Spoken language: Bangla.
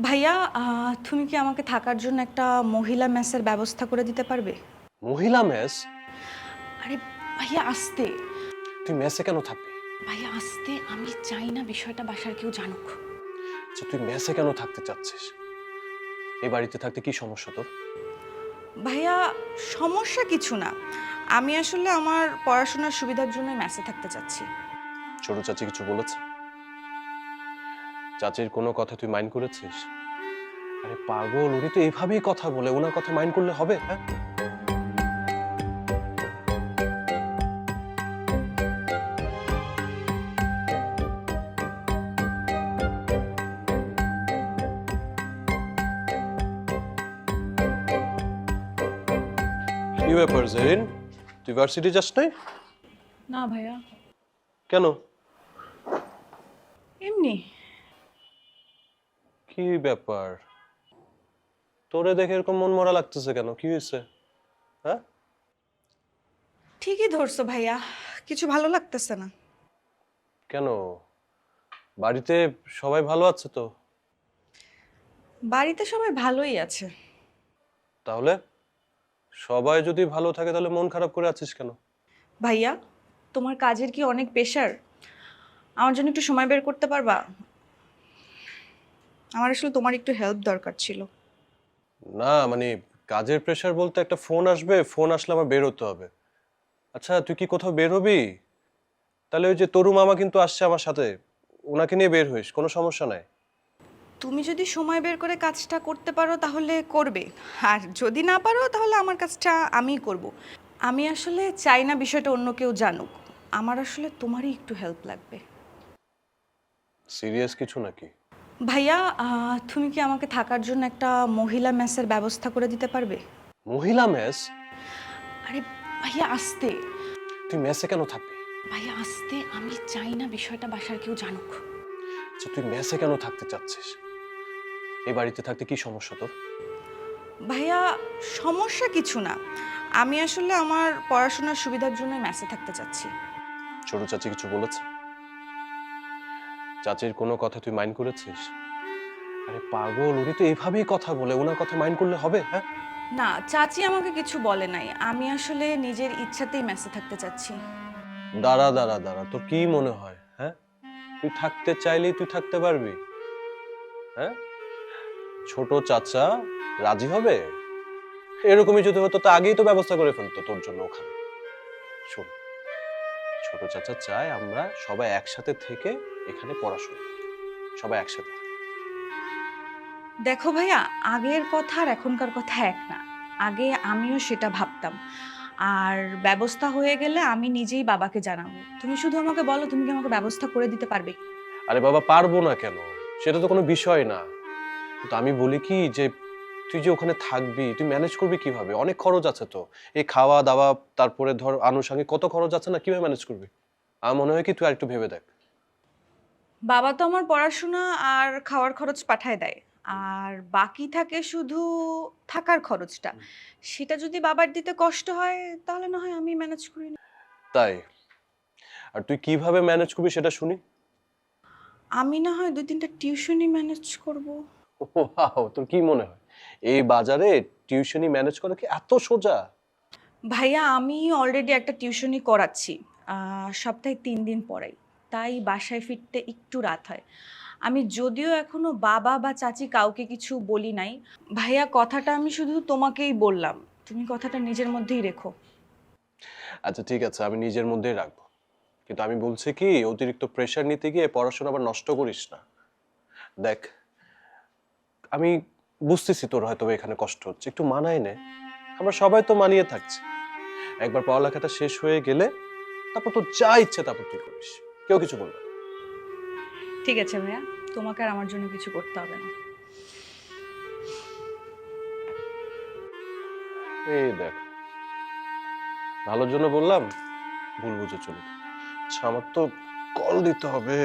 ভাইয়া তুমি কি আমাকে থাকার জন্য একটা মহিলা মেসের ব্যবস্থা করে দিতে পারবে? মহিলা মেস? আরে ভাইয়া আসতে। তুই মেসে কেন থাকবি? ভাইয়া আসতে, আমি চাই না বিষয়টা বাসার কেউ জানুক। আচ্ছা, তুই মেসে কেন থাকতে চাচ্ছিস? এই বাড়িতে থাকতে কি সমস্যা তোর? ভাইয়া সমস্যা কিছু না, আমি আসলে আমার পড়াশোনার সুবিধার জন্য মেসে থাকতে চাচ্ছি। ছোট চাচি কিছু বলেছে? চাচির কোনো কথা তুই মাইন্ড করেছিস? আরে পাগল, উনি তো এইভাবেই কথা বলে, ওনার কথা মাইন্ড করলে হবে? হ্যাঁ, কি ব্যাপার জেরিন, তুই ভার্সিটি যাস নাই? না ভাইয়া, কেন? এমনি। কি ব্যাপার, তোরে দেখে এরকম মন মরা লাগতেছে কেন? কি হয়েছে? হ্যাঁ, ঠিকই ধরছো ভাইয়া, কিছু ভালো লাগতেছে না। কেন? বাড়িতে সবাই ভালো আছে তো? বাড়িতে সবাই ভালোই আছে। তাহলে সবাই যদি ভালো থাকে তাহলে মন খারাপ করে আছিস কেন? ভাইয়া, তোমার কাজের কি অনেক প্রেশার? আমার জন্য একটু সময় বের করতে পারবা? আমার আসলে তোমার একটু হেল্প দরকার ছিল। না মানে, কাজের প্রেশার বলতে একটা ফোন আসবে, ফোন আসলে আমার বের হতে হবে। আচ্ছা, তুই কি কোথাও বের হবি? তাহলে ওই যে তরু মামা কিন্তু আসছে আমার সাথে, ওনাকে নিয়ে বের হইস, কোনো সমস্যা নাই। তুমি যদি সময় বের করে কাজটা করতে পারো তাহলে করবে, আর যদি না পারো তাহলে আমার কাজটা আমিই করব। আমি আসলে চাই না বিষয়টা অন্য কেউ জানুক। আমার আসলে তোমারই একটু হেল্প লাগবে। সিরিয়াস কিছু নাকি? ভাইয়া তুমি কি আমাকে থাকার জন্য একটা মহিলা মেসের ব্যবস্থা করে দিতে পারবে? মহিলা মেস? আরে ভাইয়া আসতে। তুই মেসে কেন থাকবি? ভাইয়া আসতে, আমি চাই না বিষয়টা বাসার কেউ জানুক। আচ্ছা, তুই মেসে কেন থাকতে চাচ্ছিস? এই বাড়িতে থাকতে কি সমস্যা তোর? ভাইয়া সমস্যা কিছু না, আমি আসলে আমার পড়াশোনার সুবিধার জন্য মেসে থাকতে চাচ্ছি। ছোট চাচি কিছু বলেছে? চাচির কোনো কথা তুই মাইন্ড করেছিস? আরে পাগল, উনি তো এইভাবেই কথা বলে, ওনার কথা মাইন্ড করলে হবে? হ্যাঁ, না, চাচি আমাকে কিছু বলে নাই, আমি আসলে নিজের ইচ্ছাতেই মেসে থাকতে চাচ্ছি। দাঁড়া দাঁড়া দাঁড়া, তোর কি মনে হয়? হ্যাঁ, তুই থাকতে চাইলেই তুই থাকতে পারবি? হ্যাঁ, ছোট চাচা রাজি হবে? এরকমই যদি হতো তো আগেই তো ব্যবস্থা করে ফেলতো তোর জন্য ওখানে। শোন, ছোট চাচা চায় আমরা সবাই একসাথে থেকে এখানে পড়াশোনা করি, সবাই একসাথে থাকি। দেখো ভাইয়া, আগের কথা আর এখনকার কথা এক না। আগে আমিও সেটা ভাবতাম, আর ব্যবস্থা হয়ে গেলে আমি নিজেই বাবাকে জানাবো। তুমি শুধু আমাকে বলো, তুমি কি আমাকে ব্যবস্থা করে দিতে পারবে? আরে বাবা, পারবো না কেন? সেটা তো কোনো বিষয় না। কিন্তু আমি বলি কি যে, তুই যে ওখানে থাকবি, তুই ম্যানেজ করবি কিভাবে? অনেক খরচ আছে তো, এই খাওয়া দাওয়া, তারপরে ধর আনুষঙ্গিক কত খরচ আছে না, কিভাবে ম্যানেজ করবি? আমার মনে হয় কি তুই আরেকটু ভেবে দেখ। বাবা তো আমার পড়াশোনা আর খাওয়ার খরচ পাঠায় দেয়, আর বাকি থাকে শুধু থাকার খরচটা। সেটা যদি বাবার দিতে কষ্ট হয় তাহলে না হয় আমি ম্যানেজ করি না। তাই? আর তুই কিভাবে ম্যানেজ করবি সেটা শুনি। আমি না হয় 2-3টা টিউশনি ম্যানেজ করব। ওয়াও, তোর কি মনে হয় এই বাজারে টিউশনি ম্যানেজ করা কি এত সোজা? ভাইয়া, আমি অলরেডি একটা টিউশনি করাচ্ছি, সপ্তাহে 3 দিন পড়াই। তাই বাসায় ফিরতে একটু রাত হয়। আমি যদিও এখনো বাবা বা চাচি কাউকে কিছু বলি নাই। ভাইয়া, কথাটা আমি শুধু তোমাকেই বললাম, তুমি কথাটা নিজের মধ্যেই রেখো। আচ্ছা ঠিক আছে, আমি নিজের মধ্যেই রাখবো। কিন্তু আমি বলছি কি, অতিরিক্ত প্রেশার নিতে গিয়ে পড়াশোনা আবার নষ্ট করিস না। দেখ, আমি বুঝতেছি তোর হয়তো এখানে কষ্ট হচ্ছে, একটু মানায় নে। আমরা সবাই তো মানিয়ে থাকছি। একবার পড়ালেখাটা শেষ হয়ে গেলে তারপর তোর যা ইচ্ছে তারপর তুই করিস, কেউ কিছু বলবে না। ঠিক আছে ভাইয়া, তোমাকে আর আমার জন্য কিছু করতে হবে না। এই দেখ, ভালোর জন্য বললাম, ভুল বুঝে চলে। আচ্ছা, আমার তো কল দিতে হবে।